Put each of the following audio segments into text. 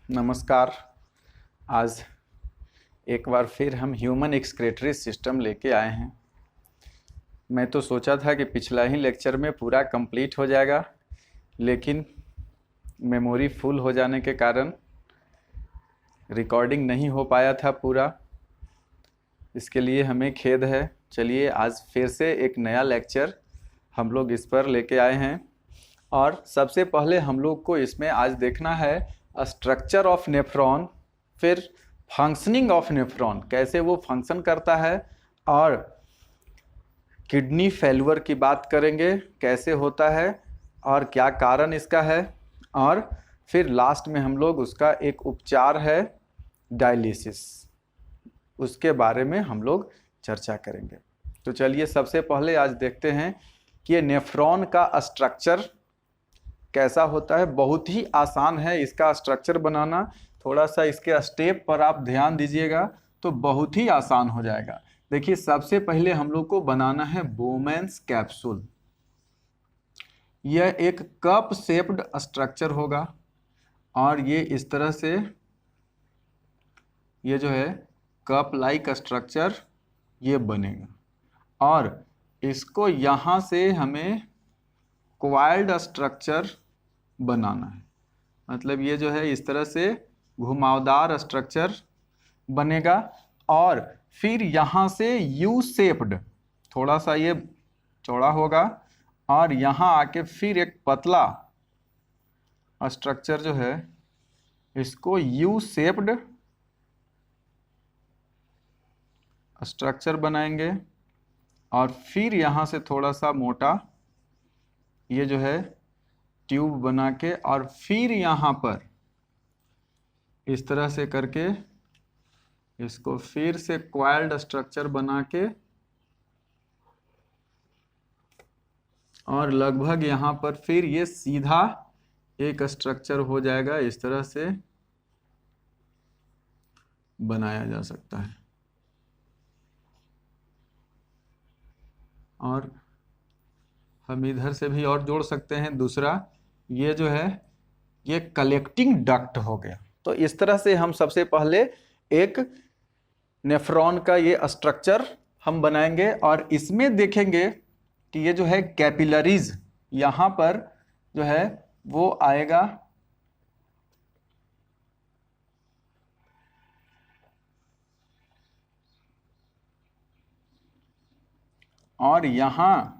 नमस्कार। आज एक बार फिर हम ह्यूमन एक्सक्रीटरी सिस्टम लेके आए हैं। मैं तो सोचा था कि पिछला ही लेक्चर में पूरा कंप्लीट हो जाएगा, लेकिन मेमोरी फुल हो जाने के कारण रिकॉर्डिंग नहीं हो पाया था पूरा। इसके लिए हमें खेद है। चलिए आज फिर से एक नया लेक्चर हम लोग इस पर लेके आए हैं और सबसे पहले हम लोग को इसमें आज देखना है स्ट्रक्चर ऑफ नेफ्रॉन, फिर फंक्शनिंग ऑफ नेफ्रॉन, कैसे वो फंक्शन करता है, और किडनी फेल्यूर की बात करेंगे, कैसे होता है और क्या कारण इसका है, और फिर लास्ट में हम लोग उसका एक उपचार है डायलिसिस, उसके बारे में हम लोग चर्चा करेंगे। तो चलिए सबसे पहले आज देखते हैं कि ये नेफ्रॉन का स्ट्रक्चर कैसा होता है। बहुत ही आसान है इसका स्ट्रक्चर बनाना। थोड़ा सा इसके स्टेप पर आप ध्यान दीजिएगा तो बहुत ही आसान हो जाएगा। देखिए सबसे पहले हम लोग को बनाना है बोमेन्स कैप्सूल। यह एक कप शेप्ड स्ट्रक्चर होगा और ये इस तरह से, ये जो है कप लाइक स्ट्रक्चर ये बनेगा और इसको यहाँ से हमें क्वाइल्ड स्ट्रक्चर बनाना है। मतलब ये जो है इस तरह से घुमावदार स्ट्रक्चर बनेगा और फिर यहाँ से यू शेप्ड, थोड़ा सा ये चौड़ा होगा और यहाँ आके फिर एक पतला स्ट्रक्चर जो है इसको यू शेप्ड स्ट्रक्चर बनाएंगे और फिर यहाँ से थोड़ा सा मोटा ये जो है ट्यूब बना के और फिर यहाँ पर इस तरह से करके इसको फिर से क्वाइल्ड स्ट्रक्चर बना के और लगभग यहाँ पर फिर ये सीधा एक स्ट्रक्चर हो जाएगा। इस तरह से बनाया जा सकता है। और हम इधर से भी और जोड़ सकते हैं दूसरा, ये जो है ये कलेक्टिंग डक्ट हो गया। तो इस तरह से हम सबसे पहले एक नेफ्रॉन का ये स्ट्रक्चर हम बनाएंगे और इसमें देखेंगे कि ये जो है कैपिलरीज यहाँ पर जो है वो आएगा और यहाँ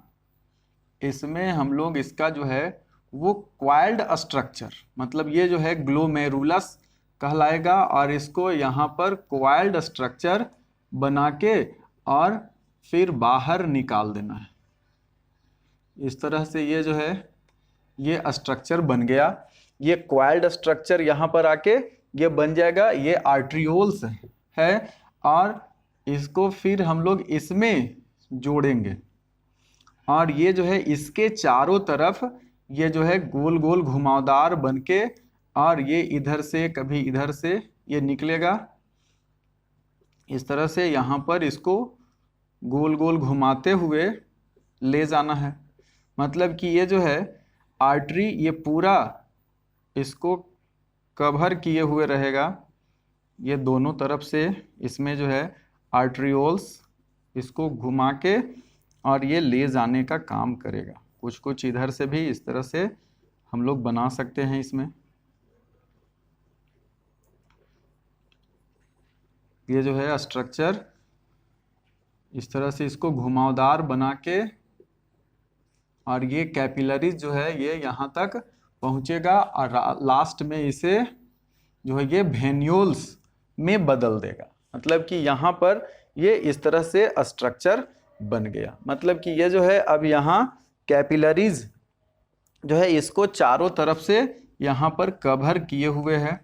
इसमें हम लोग इसका जो है वो क्वाइल्ड स्ट्रक्चर, मतलब ये जो है ग्लोमेरुलस कहलाएगा और इसको यहाँ पर क्वाइल्ड स्ट्रक्चर बना के और फिर बाहर निकाल देना है। इस तरह से ये जो है ये स्ट्रक्चर बन गया। ये क्वाइल्ड स्ट्रक्चर यहाँ पर आके ये बन जाएगा। ये आर्ट्रियोल्स है और इसको फिर हम लोग इसमें जोड़ेंगे और ये जो है इसके चारों तरफ ये जो है गोल गोल घुमावदार बनके और ये इधर से कभी इधर से ये निकलेगा। इस तरह से यहाँ पर इसको गोल गोल घुमाते हुए ले जाना है। मतलब कि ये जो है आर्टरी ये पूरा इसको कवर किए हुए रहेगा। ये दोनों तरफ से इसमें जो है आर्ट्रियोल्स इसको घुमा के और ये ले जाने का काम करेगा। कुछ कुछ इधर से भी इस तरह से हम लोग बना सकते हैं। इसमें ये जो है स्ट्रक्चर इस तरह से इसको घुमावदार बना के और ये कैपिलरीज जो है ये यहाँ तक पहुँचेगा और लास्ट में इसे जो है ये वेन्यूल्स में बदल देगा। मतलब कि यहाँ पर ये इस तरह से स्ट्रक्चर बन गया। मतलब कि ये जो है अब यहाँ कैपिलरीज जो है इसको चारों तरफ से यहाँ पर कवर किए हुए हैं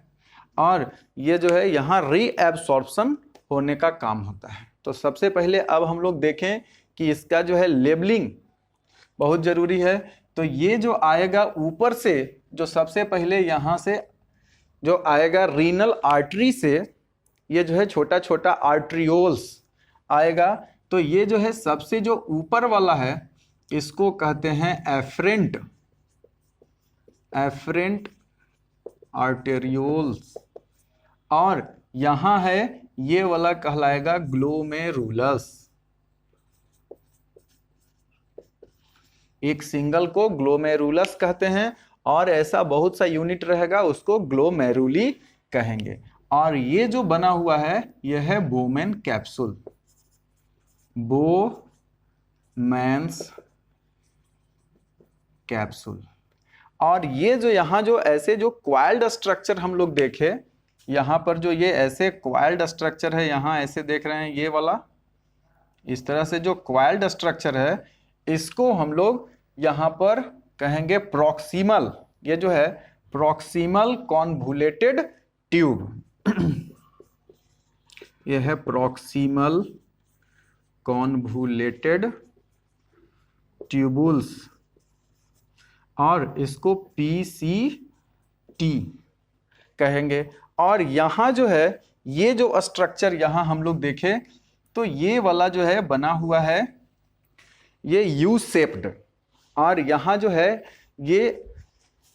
और ये जो है यहाँ रीएब्सॉर्प्शन होने का काम होता है। तो सबसे पहले अब हम लोग देखें कि इसका जो है लेबलिंग बहुत ज़रूरी है। तो ये जो आएगा ऊपर से, जो सबसे पहले यहाँ से जो आएगा रीनल आर्टरी से, ये जो है छोटा छोटा आर्ट्रियोल्स आएगा। तो ये जो है सबसे जो ऊपर वाला है इसको कहते हैं एफरेंट आर्टेरियोल्स। और यहाँ है ये वाला कहलाएगा ग्लोमेरुलस। एक सिंगल को ग्लोमेरुलस कहते हैं और ऐसा बहुत सा यूनिट रहेगा उसको ग्लोमेरुली कहेंगे। और ये जो बना हुआ है यह है बोमेन कैप्सूल, बोमेन्स कैप्सूल। और ये जो यहाँ जो ऐसे जो क्वाइल्ड स्ट्रक्चर हम लोग देखे, यहाँ पर जो ये ऐसे क्वाइल्ड स्ट्रक्चर है, यहाँ ऐसे देख रहे हैं ये वाला, इस तरह से जो क्वाइल्ड स्ट्रक्चर है इसको हम लोग यहाँ पर कहेंगे प्रॉक्सिमल। ये जो है प्रॉक्सिमल कॉन्वुलेटेड ट्यूब, ये है प्रॉक्सिमल कॉन्वुलेटेड ट्यूबुल्स और इसको PCT कहेंगे। और यहाँ जो है ये जो स्ट्रक्चर यहाँ हम लोग देखें तो ये वाला जो है बना हुआ है ये यू शेप्ड, और यहाँ जो है ये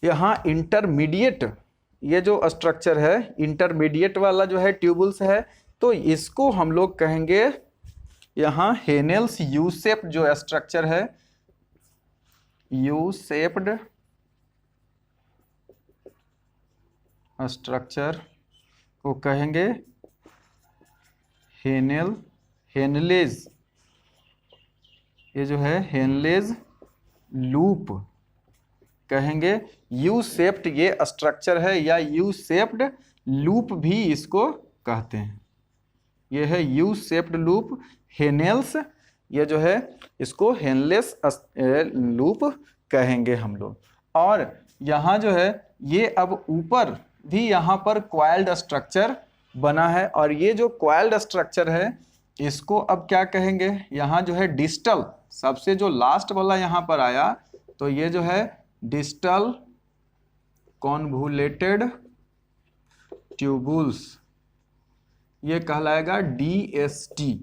यहाँ इंटरमीडिएट, ये जो स्ट्रक्चर है इंटरमीडिएट वाला जो है ट्यूबुल्स है, तो इसको हम लोग कहेंगे यहाँ हेनेल्स यू शेप्ड जो स्ट्रक्चर है, यू शेप्ड स्ट्रक्चर को कहेंगे हेनलेज। ये जो है हेनलेज लूप कहेंगे। यू शेप्ड ये स्ट्रक्चर है या यू शेप्ड लूप भी इसको कहते हैं। ये है यू शेप्ड लूप हेनेल्स, ये जो है इसको हेनलेस लूप कहेंगे हम लोग। और यहाँ जो है ये अब ऊपर भी यहाँ पर क्वाइल्ड स्ट्रक्चर बना है, और ये जो क्वाइल्ड स्ट्रक्चर है इसको अब क्या कहेंगे, यहाँ जो है डिस्टल, सबसे जो लास्ट वाला यहाँ पर आया तो ये जो है डिस्टल कॉन्वुलेटेड ट्यूबुल्स, ये कहलाएगा DST।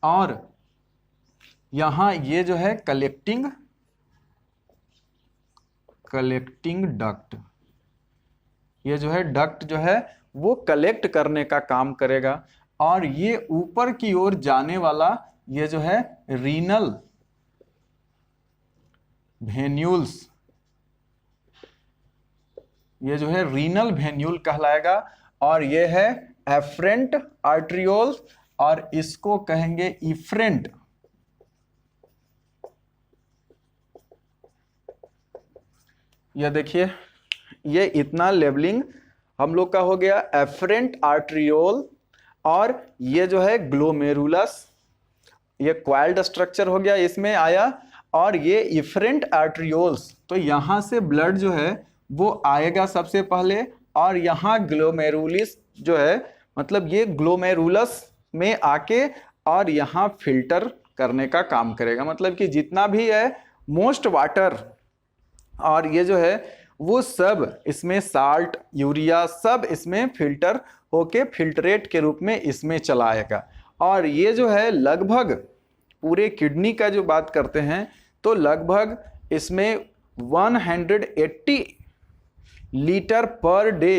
और यहाँ ये जो है कलेक्टिंग डक्ट, ये जो है डक्ट जो है वो कलेक्ट करने का काम करेगा। और ये ऊपर की ओर जाने वाला ये जो है रीनल वेन्यूल्स, ये जो है रीनल वेन्यूल कहलाएगा। और ये है एफरेंट आर्ट्रियोल्स और इसको कहेंगे इफ्रेंट। ये देखिए ये इतना लेबलिंग हम लोग का हो गया, एफरेंट आर्ट्रियोल और ये जो है ग्लोमेरुलस, ये क्वाइल्ड स्ट्रक्चर हो गया इसमें आया, और ये इफरेंट आर्ट्रियोल्स। तो यहाँ से ब्लड जो है वो आएगा सबसे पहले, और यहाँ ग्लोमेरुलिस जो है मतलब ये ग्लोमेरुलस में आके और यहाँ फिल्टर करने का काम करेगा। मतलब कि जितना भी है मोस्ट वाटर और ये जो है वो सब इसमें साल्ट यूरिया सब इसमें फिल्टर होके फिल्ट्रेट के रूप में इसमें चला आएगा। और ये जो है लगभग पूरे किडनी का जो बात करते हैं तो लगभग इसमें 180 लीटर पर डे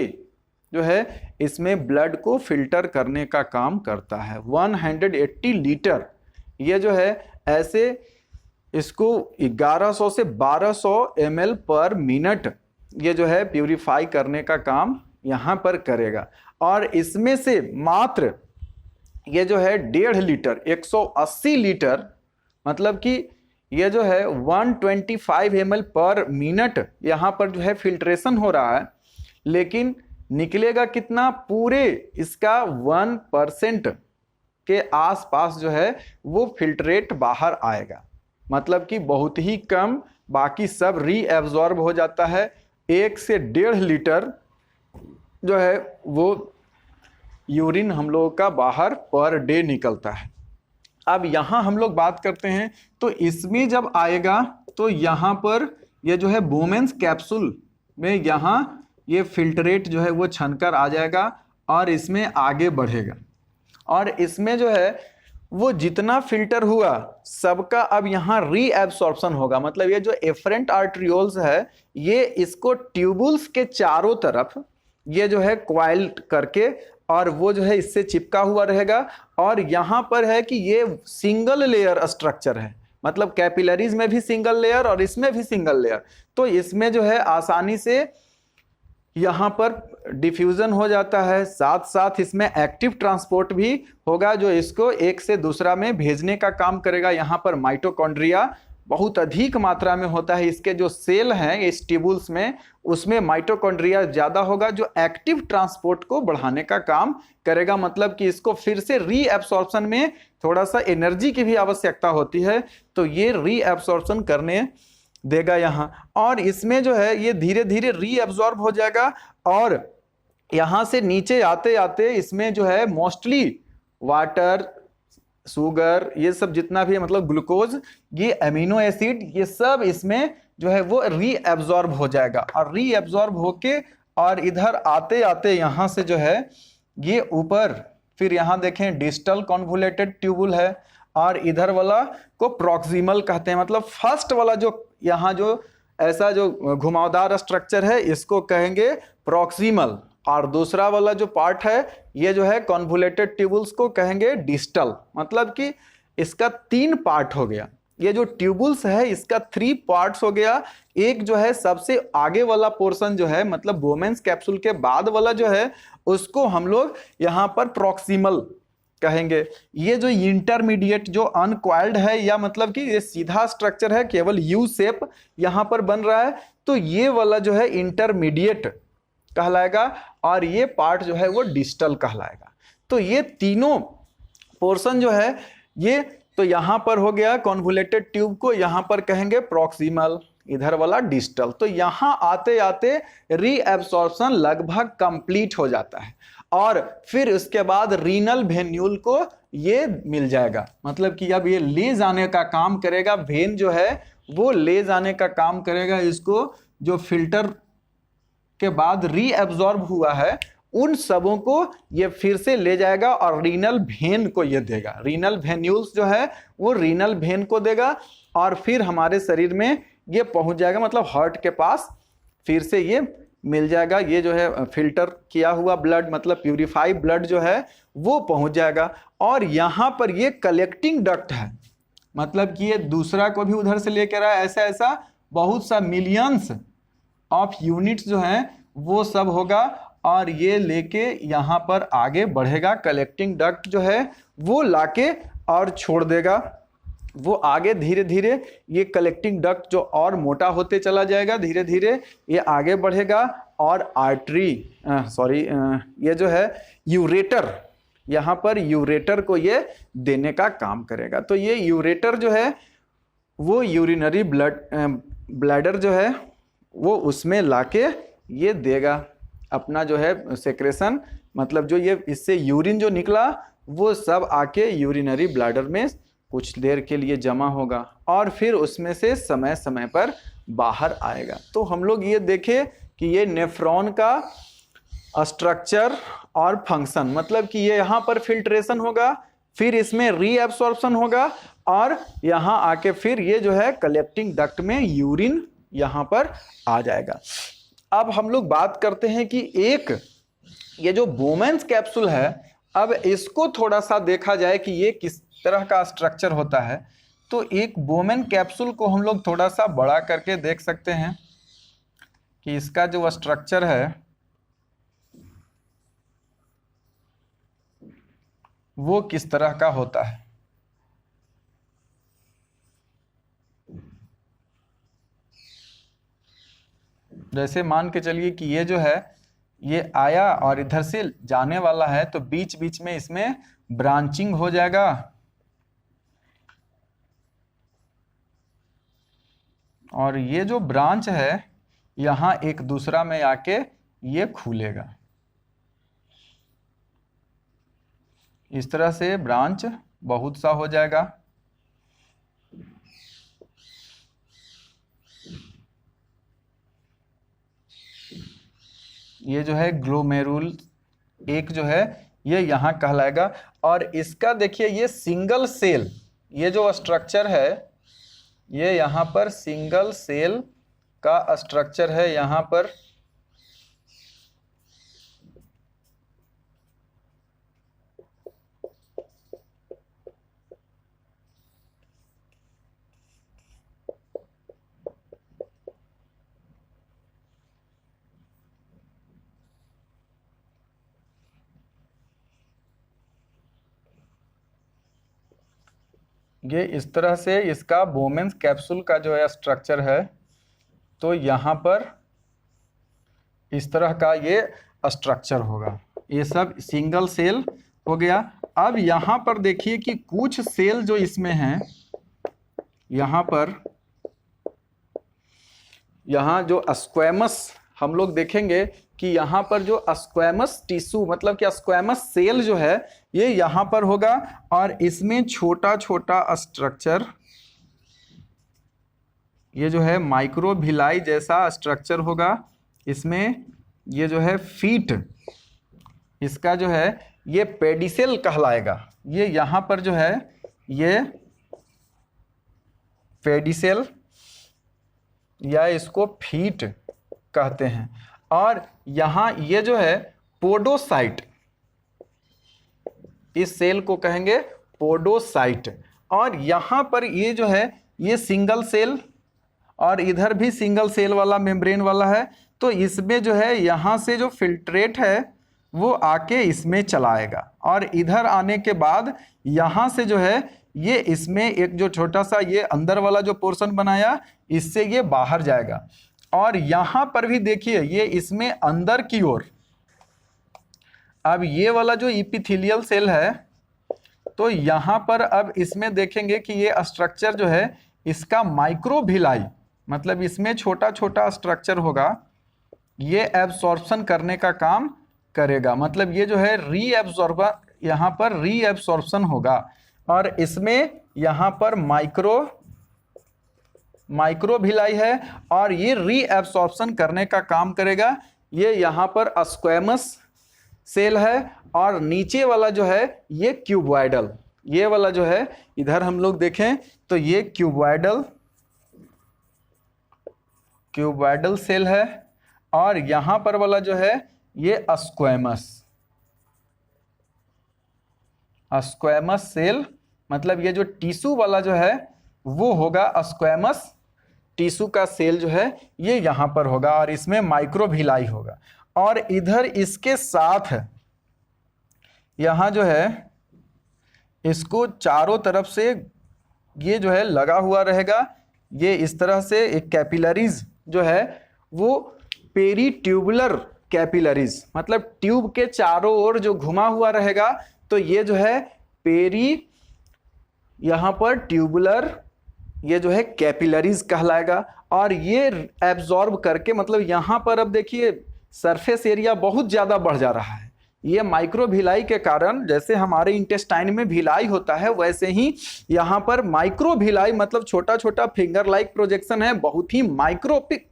जो है इसमें ब्लड को फिल्टर करने का काम करता है। 180 लीटर, ये जो है ऐसे इसको 1100 से 1200 ml पर मिनट ये जो है प्यूरिफाई करने का काम यहाँ पर करेगा। और इसमें से मात्र ये जो है 1.5 लीटर 180 लीटर, मतलब कि ये जो है 125 ml पर मिनट यहाँ पर जो है फिल्ट्रेशन हो रहा है, लेकिन निकलेगा कितना, पूरे इसका 1% के आसपास जो है वो फिल्ट्रेट बाहर आएगा। मतलब कि बहुत ही कम, बाकी सब रीएब्जॉर्ब हो जाता है। 1 से 1.5 लीटर जो है वो यूरिन हम लोगों का बाहर पर डे निकलता है। अब यहाँ हम लोग बात करते हैं तो इसमें जब आएगा तो यहाँ पर ये जो है बोमेन्स कैप्सूल में यहाँ ये फिल्ट्रेट जो है वो छनकर आ जाएगा और इसमें आगे बढ़ेगा। और इसमें जो है वो जितना फिल्टर हुआ सबका अब यहाँ रीएब्सॉर्प्शन होगा। मतलब ये जो एफरेंट आर्ट्रियोल्स है ये इसको ट्यूबुल्स के चारों तरफ ये जो है क्वाइल करके और वो जो है इससे चिपका हुआ रहेगा। और यहाँ पर है कि ये सिंगल लेयर स्ट्रक्चर है, मतलब कैपिलरीज में भी सिंगल लेयर और इसमें भी सिंगल लेयर। तो इसमें जो है आसानी से यहाँ पर डिफ्यूजन हो जाता है, साथ साथ इसमें एक्टिव ट्रांसपोर्ट भी होगा जो इसको एक से दूसरा में भेजने का काम करेगा। यहाँ पर माइटोकॉन्ड्रिया बहुत अधिक मात्रा में होता है, इसके जो सेल हैं इस ट्यूबुल्स में उसमें माइटोकॉन्ड्रिया ज़्यादा होगा जो एक्टिव ट्रांसपोर्ट को बढ़ाने का काम करेगा। मतलब कि इसको फिर से रीएब्सॉर्प्शन में थोड़ा सा एनर्जी की भी आवश्यकता होती है, तो ये रीएब्सॉर्प्शन करने देगा यहाँ। और इसमें जो है ये धीरे धीरे रीअब्सॉर्ब हो जाएगा और यहाँ से नीचे आते आते इसमें जो है मोस्टली वाटर, शुगर, ये सब जितना भी है, मतलब ग्लूकोज, ये अमीनो एसिड, ये सब इसमें जो है वो रीअब्सॉर्ब हो जाएगा। और रीअब्सॉर्ब होके और इधर आते आते यहाँ से जो है ये ऊपर, फिर यहाँ देखें डिस्टल कॉन्वोल्यूटेड ट्यूबुल है और इधर वाला को प्रॉक्सिमल कहते हैं। मतलब फर्स्ट वाला जो यहाँ जो ऐसा जो घुमावदार स्ट्रक्चर है इसको कहेंगे प्रॉक्सिमल, और दूसरा वाला जो पार्ट है ये जो है कॉन्वोल्यूटेड ट्यूबुल्स को कहेंगे डिस्टल। मतलब कि इसका 3 पार्ट हो गया। ये जो ट्यूबुल्स है इसका 3 पार्ट्स हो गया। एक जो है सबसे आगे वाला पोर्शन जो है, मतलब बोमेंस कैप्सूल के बाद वाला जो है उसको हम लोग यहाँ पर प्रॉक्सिमल कहेंगे। ये जो इंटरमीडिएट जो अनक्वाइल्ड है, या मतलब कि ये सीधा स्ट्रक्चर है, केवल यू शेप यहाँ पर बन रहा है, तो ये वाला जो है इंटरमीडिएट कहलाएगा और ये पार्ट जो है वो डिस्टल कहलाएगा। तो ये तीनों पोर्शन जो है ये तो यहाँ पर हो गया कॉन्वोल्यूटेड ट्यूब को यहाँ पर कहेंगे प्रॉक्सिमल, इधर वाला डिस्टल। तो यहाँ आते आते रीएब्सॉर्प्शन लगभग कंप्लीट हो जाता है और फिर उसके बाद रीनल वेन्यूल को ये मिल जाएगा। मतलब कि अब ये ले जाने का काम करेगा, वेन जो है वो ले जाने का काम करेगा। इसको जो फिल्टर के बाद रीअब्सॉर्ब हुआ है उन सबों को ये फिर से ले जाएगा और रीनल वेन को ये देगा। रीनल वेन्यूल्स जो है वो रीनल वेन को देगा और फिर हमारे शरीर में ये पहुंच जाएगा, मतलब हार्ट के पास फिर से ये मिल जाएगा। ये जो है फिल्टर किया हुआ ब्लड, मतलब प्यूरिफाइड ब्लड जो है वो पहुंच जाएगा। और यहाँ पर ये कलेक्टिंग डक्ट है, मतलब कि ये दूसरा को भी उधर से लेकर आया, ऐसा ऐसा बहुत सा मिलियंस ऑफ यूनिट्स जो हैं वो सब होगा और ये लेके यहाँ पर आगे बढ़ेगा। कलेक्टिंग डक्ट जो है वो लाके और छोड़ देगा, वो आगे धीरे धीरे ये कलेक्टिंग डक्ट जो और मोटा होते चला जाएगा, धीरे धीरे ये आगे बढ़ेगा और आर्टरी ये जो है यूरेटर, यहाँ पर यूरेटर को ये देने का काम करेगा। तो ये यूरेटर जो है वो यूरिनरी ब्लैडर जो है वो उसमें लाके ये देगा अपना जो है सेक्रेशन, मतलब जो ये इससे यूरिन जो निकला वो सब आके यूरिनरी ब्लैडर में कुछ देर के लिए जमा होगा और फिर उसमें से समय समय पर बाहर आएगा। तो हम लोग ये देखें कि ये नेफ्रॉन का स्ट्रक्चर और फंक्शन, मतलब कि ये यहाँ पर फिल्ट्रेशन होगा, फिर इसमें रीएब्सॉर्प्शन होगा और यहाँ आके फिर ये जो है कलेक्टिंग डक्ट में यूरिन यहाँ पर आ जाएगा। अब हम लोग बात करते हैं कि एक ये जो बोमेंस कैप्सूल है, अब इसको थोड़ा सा देखा जाए कि ये किस तरह का स्ट्रक्चर होता है। तो एक बोमेन कैप्सूल को हम लोग थोड़ा सा बड़ा करके देख सकते हैं कि इसका जो स्ट्रक्चर है वो किस तरह का होता है। जैसे मान के चलिए कि ये जो है ये आया और इधर से जाने वाला है, तो बीच बीच में इसमें ब्रांचिंग हो जाएगा और ये जो ब्रांच है यहाँ एक दूसरा में आके ये खुलेगा। इस तरह से ब्रांच बहुत सा हो जाएगा। ये जो है ग्लोमेरुल एक जो है ये यहाँ कहलाएगा। और इसका देखिए ये सिंगल सेल, ये जो स्ट्रक्चर है ये यहाँ पर सिंगल सेल का स्ट्रक्चर है। यहाँ पर ये इस तरह से इसका बोमेन्स कैप्सूल का जो है स्ट्रक्चर है। तो यहाँ पर इस तरह का ये स्ट्रक्चर होगा। ये सब सिंगल सेल हो गया। अब यहाँ पर देखिए कि कुछ सेल जो इसमें हैं, यहाँ पर यहाँ जो स्क्वैमस हम लोग देखेंगे कि यहाँ पर जो स्क्वैमस टिश्यू मतलब कि स्क्वैमस सेल जो है ये यहाँ पर होगा और इसमें छोटा छोटा स्ट्रक्चर, ये जो है माइक्रोविलाई जैसा स्ट्रक्चर होगा। इसमें ये जो है फीट, इसका जो है ये पेडिसेल कहलाएगा। ये यहाँ पर जो है ये पेडिसेल या इसको फीट कहते हैं। और यहाँ ये जो है पोडोसाइट, इस सेल को कहेंगे पोडोसाइट। और यहाँ पर ये जो है ये सिंगल सेल और इधर भी सिंगल सेल वाला मेम्ब्रेन वाला है। तो इसमें जो है यहाँ से जो फिल्ट्रेट है वो आके इसमें चलाएगा और इधर आने के बाद यहाँ से जो है ये इसमें एक जो छोटा सा ये अंदर वाला जो पोर्शन बनाया इससे ये बाहर जाएगा। और यहाँ पर भी देखिए ये इसमें अंदर की ओर, अब ये वाला जो इपिथेलियल सेल है तो यहाँ पर अब इसमें देखेंगे कि ये स्ट्रक्चर जो है इसका माइक्रोविलाई मतलब इसमें छोटा छोटा स्ट्रक्चर होगा, ये एब्सॉर्प्शन करने का काम करेगा। मतलब ये जो है रीएब्सॉर्बर, यहाँ पर रीएब्सॉर्प्शन होगा और इसमें यहाँ पर माइक्रोविलाई है और ये रीएब्सॉर्प्शन करने का काम करेगा। ये यहाँ पर स्क्वैमस सेल है और नीचे वाला जो है ये क्यूबॉइडल, ये वाला जो है इधर हम लोग देखें तो ये क्यूबॉइडल सेल है और यहाँ पर वाला जो है ये स्क्वैमस सेल। मतलब ये जो टिश्यू वाला जो है वो होगा स्क्वैमस टिश्यू का सेल जो है ये यहाँ पर होगा और इसमें माइक्रोविलाई होगा। और इधर इसके साथ यहाँ जो है इसको चारों तरफ से ये जो है लगा हुआ रहेगा। ये इस तरह से एक कैपिलरीज जो है वो पेरीट्यूबुलर कैपिलरीज मतलब ट्यूब के चारों ओर जो घुमा हुआ रहेगा तो ये जो है यहाँ पर ट्यूबुलर ये जो है कैपिलरीज कहलाएगा। और ये एब्जॉर्ब करके मतलब यहाँ पर अब देखिए सरफेस एरिया बहुत ज़्यादा बढ़ जा रहा है। ये माइक्रोविलाई के कारण, जैसे हमारे इंटेस्टाइन में भिलाई होता है वैसे ही यहाँ पर माइक्रोविलाई मतलब छोटा छोटा फिंगर लाइक प्रोजेक्शन है, बहुत ही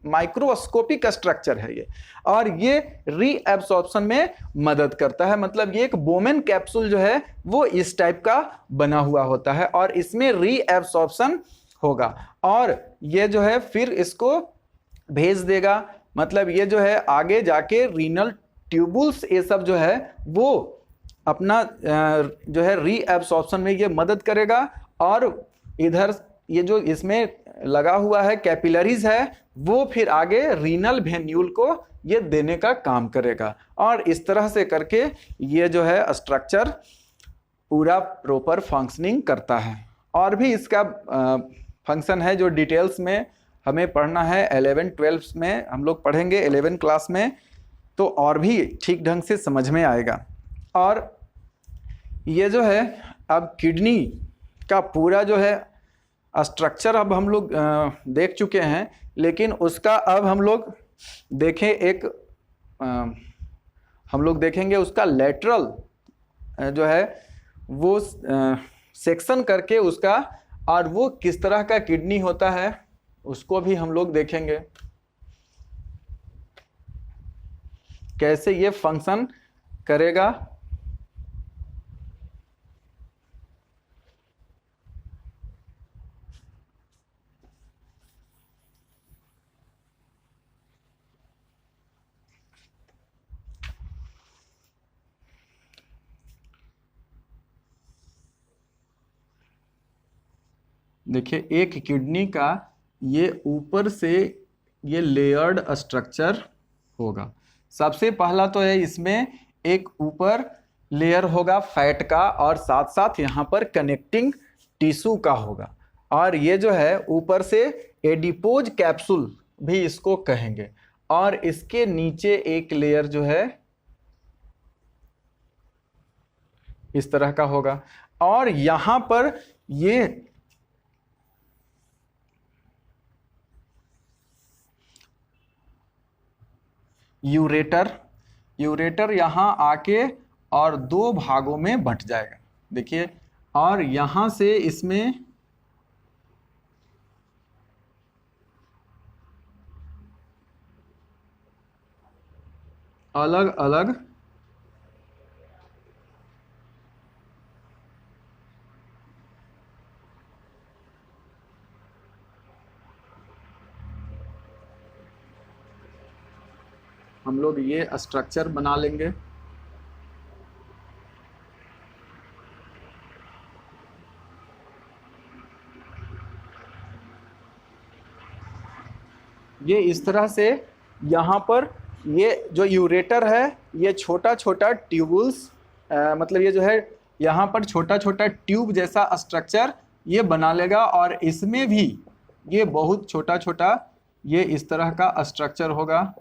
माइक्रोस्कोपिक स्ट्रक्चर है ये। और ये रीएब्सॉर्प्शन में मदद करता है। मतलब ये एक बोमेन कैप्सूल जो है वो इस टाइप का बना हुआ होता है और इसमें रीएब्सॉर्प्शन होगा और ये जो है फिर इसको भेज देगा। मतलब ये जो है आगे जाके रीनल ट्यूबुल्स ये सब जो है वो अपना जो है रीएब्सॉर्प्शन में ये मदद करेगा। और इधर ये जो इसमें लगा हुआ है कैपिलरीज है वो फिर आगे रीनल वेन्यूल को ये देने का काम करेगा। और इस तरह से करके ये जो है स्ट्रक्चर पूरा प्रॉपर फंक्शनिंग करता है। और भी इसका फंक्शन है जो डिटेल्स में हमें पढ़ना है 11-12 में हम लोग पढ़ेंगे 11 क्लास में, तो और भी ठीक ढंग से समझ में आएगा। और ये जो है अब किडनी का पूरा जो है स्ट्रक्चर अब हम लोग देख चुके हैं, लेकिन उसका अब हम लोग देखें एक हम लोग देखेंगे उसका लेटरल जो है वो सेक्शन करके उसका, और वो किस तरह का किडनी होता है उसको भी हम लोग देखेंगे, कैसे ये फंक्शन करेगा। देखिए एक किडनी का ये ऊपर से ये लेयर्ड स्ट्रक्चर होगा। सबसे पहला तो है इसमें एक ऊपर लेयर होगा फैट का और साथ साथ यहाँ पर कनेक्टिंग टिश्यू का होगा। और ये जो है ऊपर से एडिपोज कैप्सूल भी इसको कहेंगे, और इसके नीचे एक लेयर जो है इस तरह का होगा। और यहां पर ये यूरेटर यहां आके और दो भागों में बंट जाएगा, देखिए। और यहां से इसमें अलग अलग हम लोग ये स्ट्रक्चर बना लेंगे। ये इस तरह से यहाँ पर ये जो यूरेटर है ये छोटा छोटा ट्यूबुल्स मतलब ये जो है यहाँ पर छोटा छोटा ट्यूब जैसा स्ट्रक्चर ये बना लेगा, और इसमें भी ये बहुत छोटा छोटा ये इस तरह का स्ट्रक्चर होगा।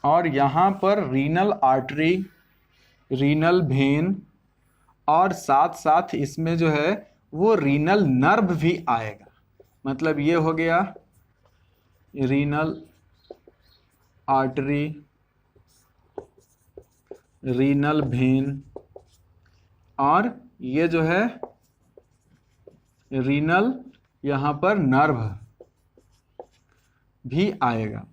और यहाँ पर रीनल आर्टरी, रीनल वेन, और साथ साथ इसमें जो है वो रीनल नर्व भी आएगा। मतलब ये हो गया रीनल आर्टरी, रीनल वेन, और ये जो है रीनल यहाँ पर नर्व भी आएगा।